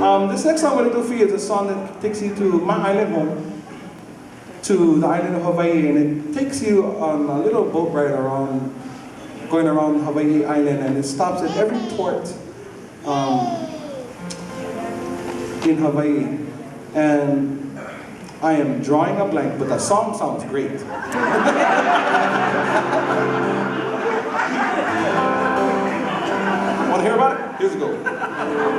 This next song I'm going to do for you is a song that takes you to my island home, to the island of Hawaii, and it takes you on a little boat ride around, going around Hawaii Island, and it stops at every port in Hawaii. And I am drawing a blank, but the song sounds great. Want to hear about it? Here's it go.